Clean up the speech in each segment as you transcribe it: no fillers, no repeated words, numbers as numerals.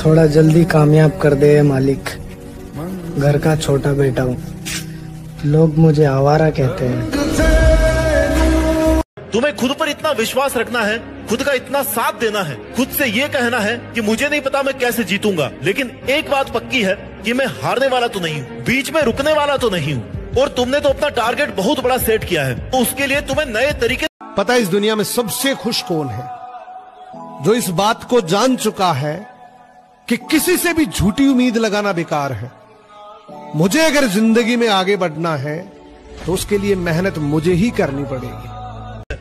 थोड़ा जल्दी कामयाब कर दे मालिक। घर का छोटा बेटा हूँ, लोग मुझे आवारा कहते हैं। तुम्हें खुद पर इतना विश्वास रखना है, खुद का इतना साथ देना है, खुद से ये कहना है कि मुझे नहीं पता मैं कैसे जीतूंगा, लेकिन एक बात पक्की है कि मैं हारने वाला तो नहीं हूँ, बीच में रुकने वाला तो नहीं हूँ। और तुमने तो अपना टारगेट बहुत बड़ा सेट किया है, तो उसके लिए तुम्हें नए तरीके। पता है इस दुनिया में सबसे खुश कौन है? जो इस बात को जान चुका है कि किसी से भी झूठी उम्मीद लगाना बेकार है। मुझे अगर जिंदगी में आगे बढ़ना है तो उसके लिए मेहनत मुझे ही करनी पड़ेगी।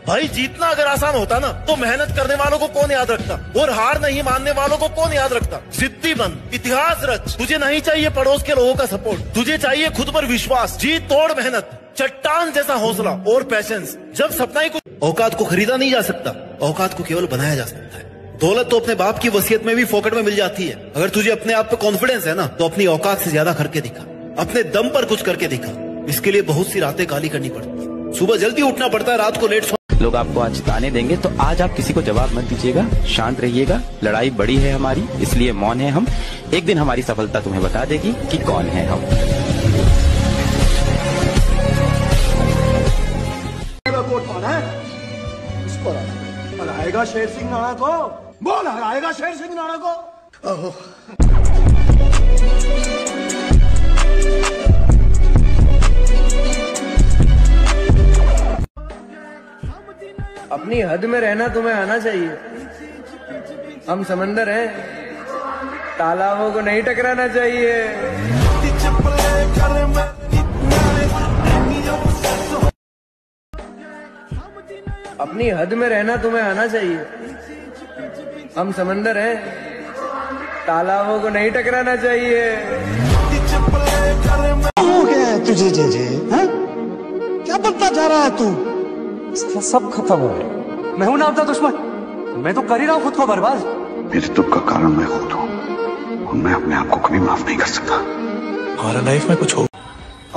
भाई जीतना अगर आसान होता ना तो मेहनत करने वालों को कौन याद रखता, और हार नहीं मानने वालों को कौन याद रखता। जिद्दी बन, इतिहास रच। तुझे नहीं चाहिए पड़ोस के लोगों का सपोर्ट, तुझे चाहिए खुद पर विश्वास, जी तोड़ मेहनत, चट्टान जैसा हौसला और पैशंस। जब सपना ही कुछ। औकात को खरीदा नहीं जा सकता, औकात को केवल बनाया जा सकता है। दौलत तो अपने बाप की वसीयत में भी फोकट में मिल जाती है। अगर तुझे अपने आप पे कॉन्फिडेंस है ना तो अपनी औकात से ज्यादा करके दिखा, अपने दम पर कुछ करके दिखा। इसके लिए बहुत सी रातें काली करनी पड़ती है, सुबह जल्दी उठना पड़ता है, रात को लेट। लोग आपको आज ताने देंगे तो आज आप किसी को जवाब मत दीजिएगा, शांत रहिएगा। लड़ाई बड़ी है हमारी, इसलिए मौन है हम। एक दिन हमारी सफलता तुम्हें बता देगी कि कौन है हम। हराएगा शेर सिंह राणा को, बोल हराएगा शेर सिंह राणा को। अपनी हद में रहना तुम्हें आना चाहिए। हम समंदर हैं, तालाबों को नहीं टकराना चाहिए। अपनी हद में रहना तुम्हें आना चाहिए। हम समंदर हैं, तालाबों को नहीं टकराना चाहिए। हो गया है तुझे जे हाँ? क्या बनता जा रहा है तू? सब खत्म हो गया। मैं हूं ना आपका दुश्मन, मैं तो कर ही रहा हूं खुद को बर्बाद। मेरे दुख का कारण मैं खुद हूं और मैं अपने आप को कभी माफ नहीं कर सकता। हमारा लाइफ में कुछ हो।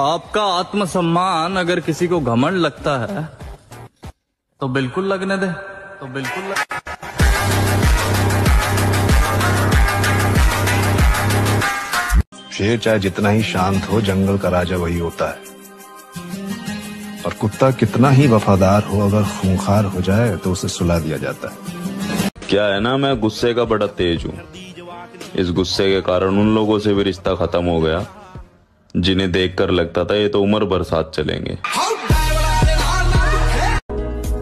आपका आत्मसम्मान अगर किसी को घमंड लगता है तो बिल्कुल लगने दे, तो बिल्कुल शेर चाहे जितना ही शांत हो, जंगल का राजा वही होता है। और कुत्ता कितना ही वफादार हो, अगर खूंखार हो जाए तो उसे सुला दिया जाता है। क्या है ना, मैं गुस्से का बड़ा तेज हूँ। इस गुस्से के कारण उन लोगों से भी रिश्ता खत्म हो गया जिन्हें देखकर लगता था ये तो उम्र भर साथ चलेंगे।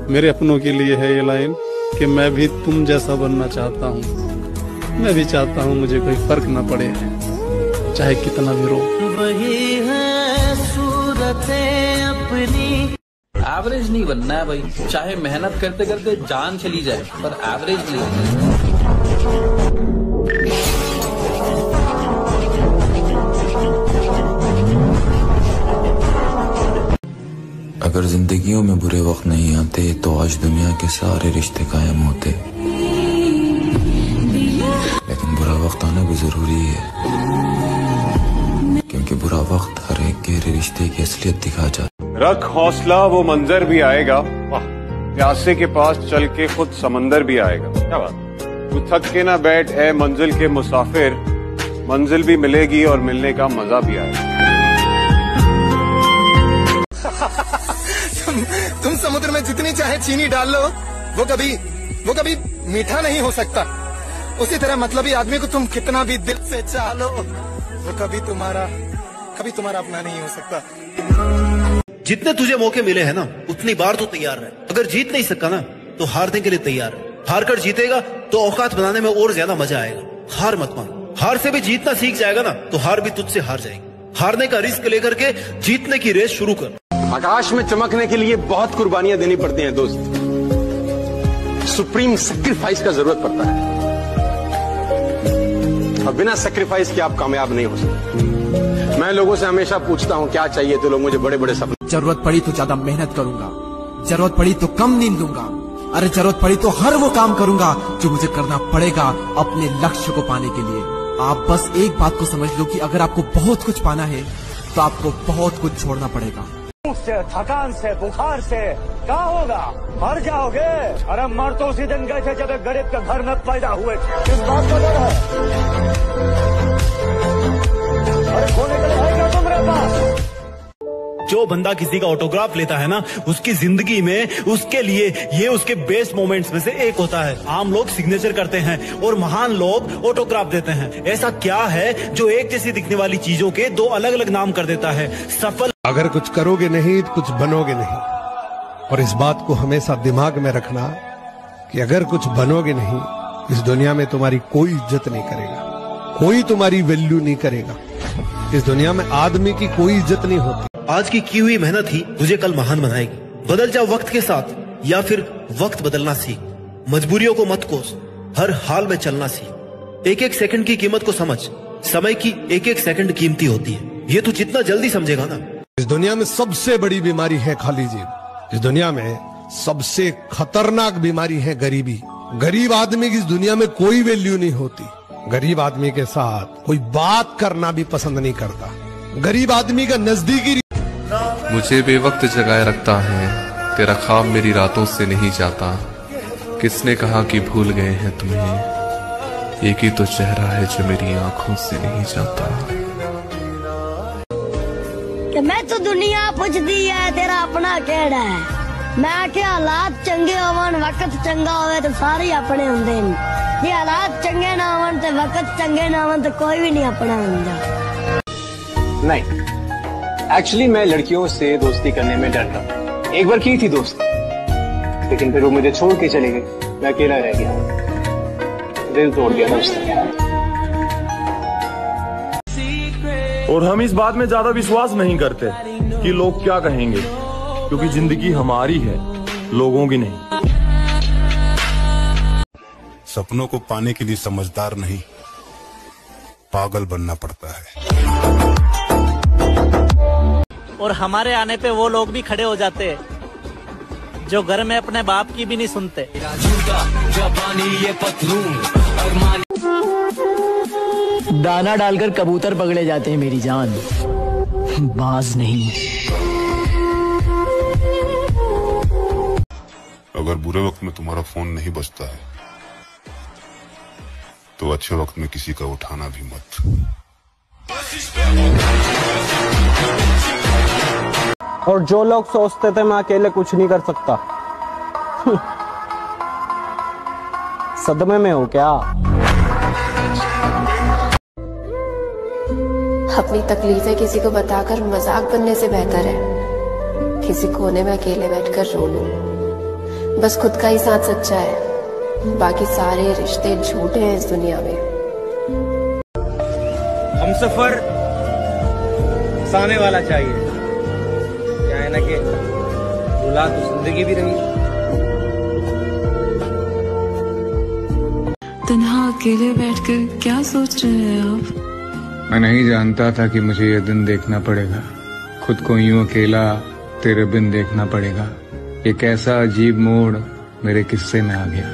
मेरे अपनों के लिए है ये लाइन कि मैं भी तुम जैसा बनना चाहता हूँ। मैं भी चाहता हूँ मुझे कोई फर्क ना पड़े, चाहे कितना भी रो। वही है सूरतें अपनी। एवरेज नहीं बनना है भाई, चाहे मेहनत करते करते जान चली जाए पर एवरेज नहीं बनना। अगर जिंदगियों में बुरे वक्त नहीं आते तो आज दुनिया के सारे रिश्ते कायम होते। लेकिन बुरा वक्त आना भी जरूरी है, क्योंकि बुरा वक्त हर एक गहरे रिश्ते की असलियत दिखा जाता। रख हौसला, वो मंजर भी आएगा। प्यासे के पास चल के खुद समंदर भी आएगा। क्या बात, तू थक के ना बैठ ए मंजिल के मुसाफिर, मंजिल भी मिलेगी और मिलने का मजा भी आएगा। तुम समुद्र में जितनी चाहे चीनी डाल लो, वो कभी मीठा नहीं हो सकता। उसी तरह मतलबी आदमी को तुम कितना भी दिल से चाह लो, वो कभी तुम्हारा अपना नहीं हो सकता। जितने तुझे मौके मिले हैं ना, उतनी बार तो तैयार रहे। अगर जीत नहीं सका ना तो हारने के लिए तैयार है। हार कर जीतेगा तो औकात बनाने में और ज्यादा मजा आएगा। हार मत मान, हार से भी जीतना सीख जाएगा ना तो हार भी तुझसे हार जाएगी। हारने का रिस्क लेकर के जीतने की रेस शुरू कर। आकाश में चमकने के लिए बहुत कुर्बानियां देनी पड़ती हैं दोस्त। सुप्रीम सैक्रिफाइस का जरूरत पड़ता है, और बिना सैक्रिफाइस के आप कामयाब नहीं हो सकते। मैं लोगों से हमेशा पूछता हूं क्या चाहिए, तो लोग मुझे बड़े बड़े सपने। जरूरत पड़ी तो ज्यादा मेहनत करूंगा, जरूरत पड़ी तो कम नींद लूंगा, अरे जरूरत पड़ी तो हर वो काम करूंगा जो मुझे करना पड़ेगा अपने लक्ष्य को पाने के लिए। आप बस एक बात को समझ लो कि अगर आपको बहुत कुछ पाना है तो आपको बहुत कुछ छोड़ना पड़ेगा। से, थकान से, बुखार से क्या होगा, मर जाओगे। अरे मर तो उसी दिन गए थे जब एक गरीब के घर में पैदा हुए थे। इस बात का डर है। जो बंदा किसी का ऑटोग्राफ लेता है ना, उसकी जिंदगी में उसके लिए ये उसके बेस्ट मोमेंट्स में से एक होता है। आम लोग सिग्नेचर करते हैं और महान लोग ऑटोग्राफ देते हैं। ऐसा क्या है जो एक जैसी दिखने वाली चीजों के दो अलग अलग नाम कर देता है? सफल। अगर कुछ करोगे नहीं तो कुछ बनोगे नहीं, और इस बात को हमेशा दिमाग में रखना कि अगर कुछ बनोगे नहीं, इस दुनिया में तुम्हारी कोई इज्जत नहीं करेगा, कोई तुम्हारी वैल्यू नहीं करेगा। इस दुनिया में आदमी की कोई इज्जत नहीं होती। आज की हुई मेहनत ही तुझे कल महान बनाएगी। बदल जा वक्त के साथ, या फिर वक्त बदलना सीख। मजबूरियों को मत कोस, हर हाल में चलना सीख। एक एक सेकंड की कीमत को समझ, समय की एक एक सेकंड कीमती होती है। ये तू जितना जल्दी समझेगा ना। इस दुनिया में सबसे बड़ी बीमारी है खाली जेब। इस दुनिया में सबसे खतरनाक बीमारी है गरीबी। गरीब आदमी की इस दुनिया में कोई वैल्यू नहीं होती। गरीब आदमी के साथ कोई बात करना भी पसंद नहीं करता। गरीब आदमी का नजदीकी। मुझे बेवक्त जगाए रखता है, तेरा ख्वाब मेरी रातों से नहीं जाता। किसने कहा कि भूल गए हैं तुम्हें, एक ही तो चेहरा है जो मेरी आंखों से नहीं जाता। मैं तो दुनिया पुछदी है तेरा अपना केड़ा है। मैं के हालात चंगे होवन, वक्त चंगा होवे तो सारे अपने होंदे ने। जे हालात चंगे ना होवन ते वक्त चंगे ना होवन तो कोई भी नहीं अपना होंदा। नहीं, एक्चुअली मैं लड़कियों से दोस्ती करने में डरता हूँ। एक बार की थी दोस्ती, लेकिन फिर वो मुझे छोड़ के चले गए, मैं अकेला रह गया, दिल तोड़ दिया उसने। और हम इस बात में ज्यादा विश्वास नहीं करते कि लोग क्या कहेंगे, क्योंकि जिंदगी हमारी है, लोगों की नहीं। सपनों को पाने के लिए समझदार नहीं, पागल बनना पड़ता है। और हमारे आने पे वो लोग भी खड़े हो जाते हैं जो घर में अपने बाप की भी नहीं सुनते। दाना डालकर कबूतर पकड़े जाते हैं मेरी जान, बाज नहीं। अगर बुरे वक्त में तुम्हारा फोन नहीं बजता है तो अच्छे वक्त में किसी का उठाना भी मत। और जो लोग सोचते थे मैं अकेले कुछ नहीं कर सकता, सदमे में हो क्या? अपनी तकलीफें किसी को बताकर मजाक बनने से बेहतर है किसी कोने में अकेले बैठकर रो लूं। बस खुद का ही साथ सच्चा है, बाकी सारे रिश्ते झूठे हैं इस दुनिया में। हमसफर साने वाला चाहिए, क्या है ना कि भुला तो जिंदगी भी रही। तन्हा अकेले बैठकर क्या सोच रहे हैं आप? मैं नहीं जानता था कि मुझे ये दिन देखना पड़ेगा, खुद को यूं अकेला तेरे बिन देखना पड़ेगा। एक ऐसा अजीब मोड़ मेरे किस्से में आ गया,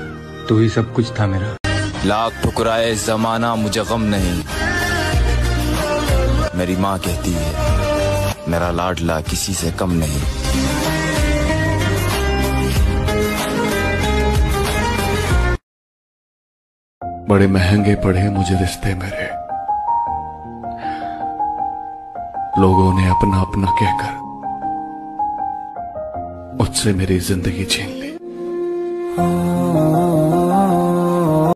तू ही सब कुछ था मेरा। लाख ठुकराए जमाना मुझे गम नहीं, मेरी माँ कहती है मेरा लाडला किसी से कम नहीं। बड़े महंगे पड़े मुझे रिश्ते मेरे, लोगों ने अपना अपना कहकर मुझसे मेरी जिंदगी छीन ली।